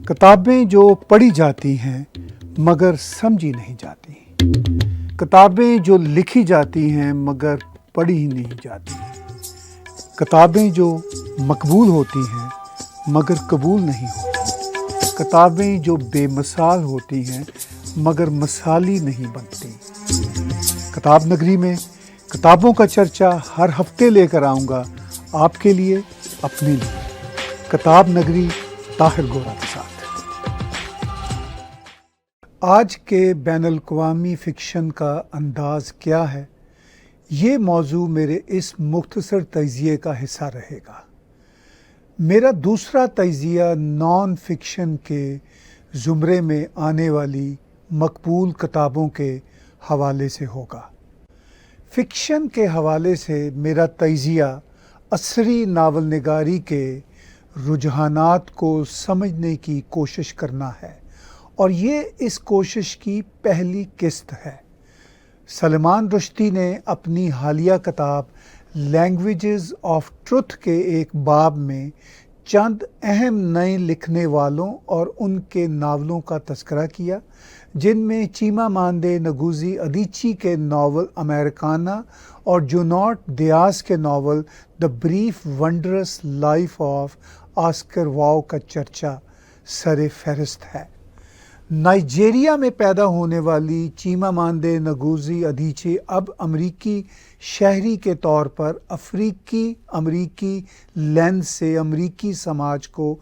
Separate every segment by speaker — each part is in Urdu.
Speaker 1: کتابیں جو پڑھی جاتی ہیں مگر سمجھی نہیں جاتی، کتابیں جو لکھی جاتی ہیں مگر پڑھی ہی نہیں جاتی، کتابیں جو مقبول ہوتی ہیں مگر قبول نہیں ہوتی، کتابیں جو بے مثال ہوتی ہیں مگر مثالی نہیں بنتی۔ کتاب نگری میں کتابوں کا چرچا ہر ہفتے لے کر آؤں گا آپ کے لیے، اپنے لیے۔ کتاب نگری طاہر گورا کے ساتھ۔ آج کے بین الاقوامی فکشن کا انداز کیا ہے، یہ موضوع میرے اس مختصر تجزیے کا حصہ رہے گا۔ میرا دوسرا تجزیہ نان فکشن کے زمرے میں آنے والی مقبول کتابوں کے حوالے سے ہوگا۔ فکشن کے حوالے سے میرا تجزیہ عصری ناول نگاری کے رجحانات کو سمجھنے کی کوشش کرنا ہے، اور یہ اس کوشش کی پہلی قسط ہے۔ سلمان رشدی نے اپنی حالیہ کتاب لینگویجز آف ٹروتھ کے ایک باب میں چند اہم نئے لکھنے والوں اور ان کے ناولوں کا تذکرہ کیا، جن میں چیمامانڈے نگوزی ادیچی کے ناول امریکانا اور جوناٹ دیاز کے novel the brief wondrous life of Oscar Wao کا چرچا سر فہرست ہے۔ نائجیریا میں پیدا ہونے والی چیمامانڈے نگوزی ادیچی اب امریکی شہری کے طور پر افریقی امریکی لینس سے امریکی سماج کو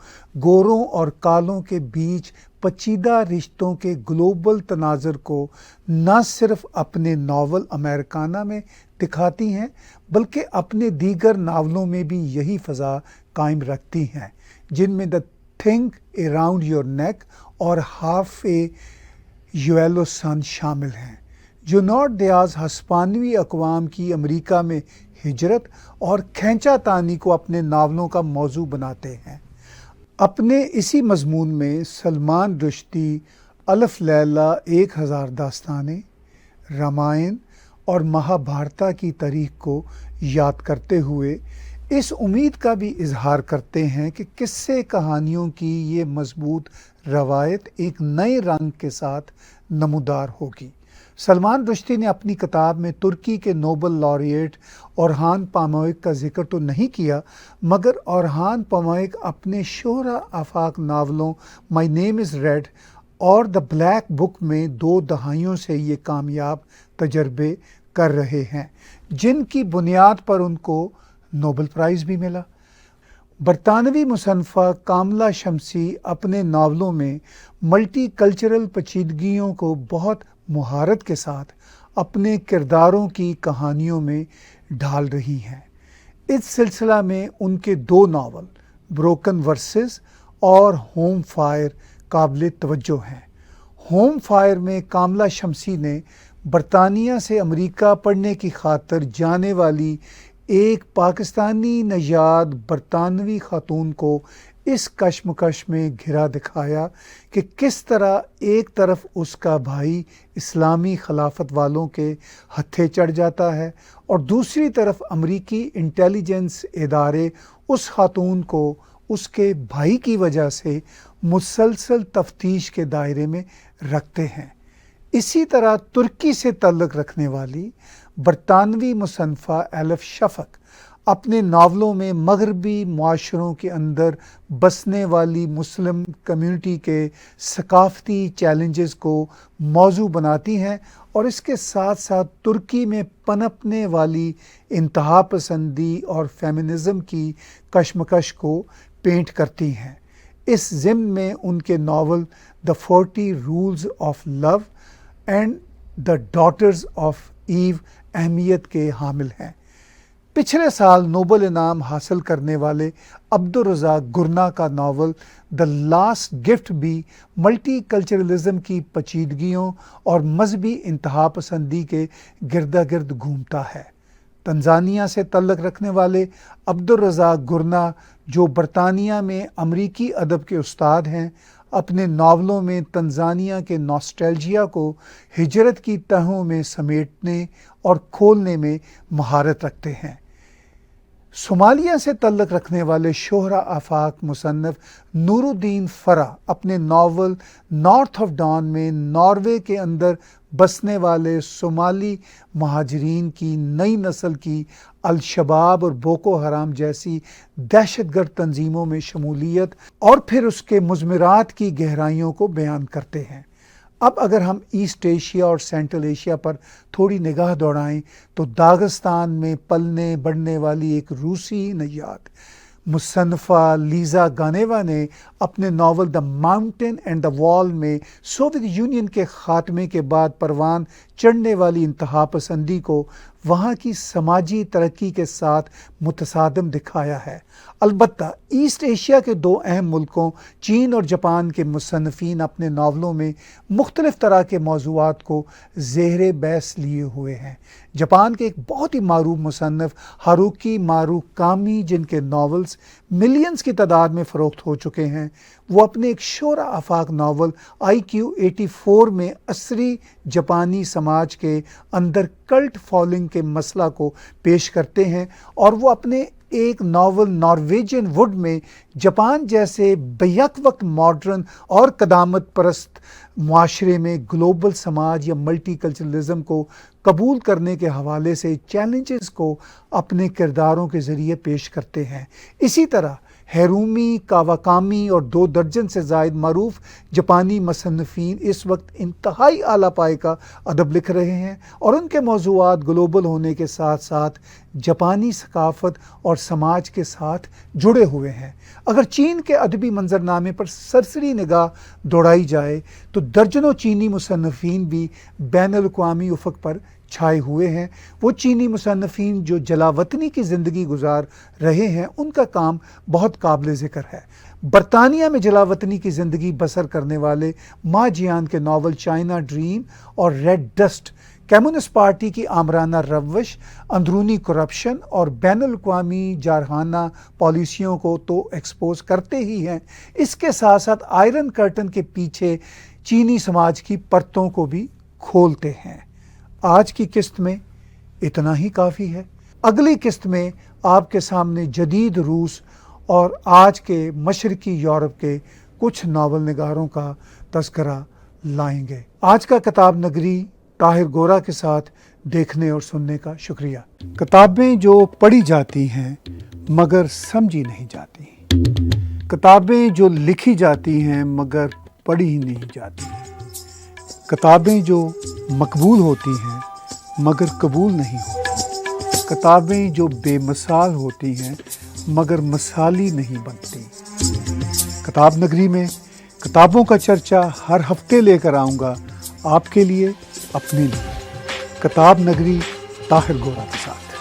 Speaker 1: گوروں اور کالوں کے بیچ پیچیدہ رشتوں کے گلوبل تناظر کو نہ صرف اپنے ناول امریکانا میں دکھاتی ہیں بلکہ اپنے دیگر ناولوں میں بھی یہی فضا قائم رکھتی ہیں، جن میں دی تھنگ اراؤنڈ یور نیک اور ہاف اے یویلو سن شامل ہیں۔ جوناٹ دیاز ہسپانوی اقوام کی امریکہ میں ہجرت اور کھینچا تانی کو اپنے ناولوں کا موضوع بناتے ہیں۔ اپنے اسی مضمون میں سلمان رشدی الف لیلہ 1000 داستانیں، رامائن اور مہابھارتا کی تاریخ کو یاد کرتے ہوئے اس امید کا بھی اظہار کرتے ہیں کہ قصے کہانیوں کی یہ مضبوط روایت ایک نئے رنگ کے ساتھ نمودار ہوگی۔ سلمان رشدی نے اپنی کتاب میں ترکی کے نوبل لاریٹ اورہان پاموک کا ذکر تو نہیں کیا، مگر اورہان پاموک اپنے شہرہ آفاق ناولوں مائی نیم از ریڈ اور دی بلیک بک میں 2 دہائیوں سے یہ کامیاب تجربے کر رہے ہیں، جن کی بنیاد پر ان کو نوبل پرائز بھی ملا۔ برطانوی مصنفہ کاملہ شمسی اپنے ناولوں میں ملٹی کلچرل پیچیدگیوں کو بہت مہارت کے ساتھ اپنے کرداروں کی کہانیوں میں ڈھال رہی ہیں۔ اس سلسلہ میں ان کے 2 ناول بروکن ورسز اور ہوم فائر قابل توجہ ہیں۔ ہوم فائر میں کاملہ شمسی نے برطانیہ سے امریکہ پڑھنے کی خاطر جانے والی ایک پاکستانی نژاد برطانوی خاتون کو اس کشمکش میں گھرا دکھایا کہ کس طرح ایک طرف اس کا بھائی اسلامی خلافت والوں کے ہتھے چڑھ جاتا ہے اور دوسری طرف امریکی انٹیلیجنس ادارے اس خاتون کو اس کے بھائی کی وجہ سے مسلسل تفتیش کے دائرے میں رکھتے ہیں۔ اسی طرح ترکی سے تعلق رکھنے والی برطانوی مصنفہ ایلف شفق اپنے ناولوں میں مغربی معاشروں کے اندر بسنے والی مسلم کمیونٹی کے ثقافتی چیلنجز کو موضوع بناتی ہیں اور اس کے ساتھ ساتھ ترکی میں پنپنے والی انتہا پسندی اور فیمنزم کی کشمکش کو پینٹ کرتی ہیں۔ اس ضمن میں ان کے novel the 40 rules of love and the daughters of Eve اہمیت کے حامل ہیں۔ پچھلے سال نوبل انعام حاصل کرنے والے عبدالرزاق گرنا کا ناول دی لاسٹ گفٹ بھی ملٹی کلچرلزم کی پیچیدگیوں اور مذہبی انتہا پسندی کے گردا گرد گھومتا ہے۔ تنزانیہ سے تعلق رکھنے والے عبدالرزاق گرنا، جو برطانیہ میں امریکی ادب کے استاد ہیں، اپنے ناولوں میں تنزانیہ کے ناسٹیلجیا کو ہجرت کی تہوں میں سمیٹنے اور کھولنے میں مہارت رکھتے ہیں۔ صومالیہ سے تعلق رکھنے والے شہرہ آفاق مصنف نور الدین فرا اپنے ناول نارتھ آف ڈان میں ناروے کے اندر بسنے والے صومالی مہاجرین کی نئی نسل کی الشباب اور بوکو حرام جیسی دہشت گرد تنظیموں میں شمولیت اور پھر اس کے مضمرات کی گہرائیوں کو بیان کرتے ہیں۔ اب اگر ہم ایسٹ ایشیا اور سینٹرل ایشیا پر تھوڑی نگاہ دوڑائیں تو داغستان میں پلنے بڑھنے والی ایک روسی نژاد مصنفہ لیزا گانیوا نے اپنے novel the mountain and the وال میں سوویت یونین کے خاتمے کے بعد پروان چڑھنے والی انتہا پسندی کو وہاں کی سماجی ترقی کے ساتھ متصادم دکھایا ہے۔ البتہ ایسٹ ایشیا کے دو اہم ملکوں چین اور جاپان کے مصنفین اپنے ناولوں میں مختلف طرح کے موضوعات کو زیر بحث لیے ہوئے ہیں۔ جاپان کے ایک بہت ہی معروف مصنف ہاروکی موراکامی، جن کے ناولز ملینز کی تعداد میں فروخت ہو چکے ہیں، وہ اپنے ایک شہرہ آفاق ناول IQ84 میں عصری جاپانی سماج کے اندر کلٹ فالوئنگ کے مسئلہ کو پیش کرتے ہیں، اور وہ اپنے ایک ناول نارویجین ووڈ میں جاپان جیسے بیک وقت ماڈرن اور قدامت پرست معاشرے میں گلوبل سماج یا ملٹی کلچرلزم کو قبول کرنے کے حوالے سے چیلنجز کو اپنے کرداروں کے ذریعے پیش کرتے ہیں۔ اسی طرح ہیرومی کاواکامی اور 2 درجن سے زائد معروف جاپانی مصنفین اس وقت انتہائی اعلیٰ پائے کا ادب لکھ رہے ہیں، اور ان کے موضوعات گلوبل ہونے کے ساتھ ساتھ جاپانی ثقافت اور سماج کے ساتھ جڑے ہوئے ہیں۔ اگر چین کے ادبی منظرنامے پر سرسری نگاہ دوڑائی جائے تو درجنوں چینی مصنفین بھی بین الاقوامی افق پر چھائے ہوئے ہیں۔ وہ چینی مصنفین جو جلا وطنی کی زندگی گزار رہے ہیں، ان کا کام بہت قابل ذکر ہے۔ برطانیہ میں جلا وطنی کی زندگی بسر کرنے والے ما جیان کے ناول چائنا ڈریم اور ریڈ ڈسٹ کمیونسٹ پارٹی کی آمرانہ روش، اندرونی کرپشن اور بین الاقوامی جارحانہ پالیسیوں کو تو ایکسپوز کرتے ہی ہیں، اس کے ساتھ ساتھ آئرن کرٹن کے پیچھے چینی سماج کی پرتوں کو بھی کھولتے ہیں۔ آج کی قسط میں اتنا ہی کافی ہے۔ اگلی قسط میں آپ کے سامنے جدید روس اور آج کے مشرقی یورپ کے کچھ ناول نگاروں کا تذکرہ لائیں گے۔ آج کا کتاب نگری طاہر گورا کے ساتھ دیکھنے اور سننے کا شکریہ۔ کتابیں جو پڑھی جاتی ہیں مگر سمجھی نہیں جاتی، کتابیں جو لکھی جاتی ہیں مگر پڑھی ہی نہیں جاتی، کتابیں جو مقبول ہوتی ہیں مگر قبول نہیں ہوتی، کتابیں جو بے مثال ہوتی ہیں مگر مثالی نہیں بنتی۔ کتاب نگری میں کتابوں کا چرچا ہر ہفتے لے کر آؤں گا، آپ کے لیے، اپنے لیے۔ کتاب نگری طاہر گورا کے ساتھ۔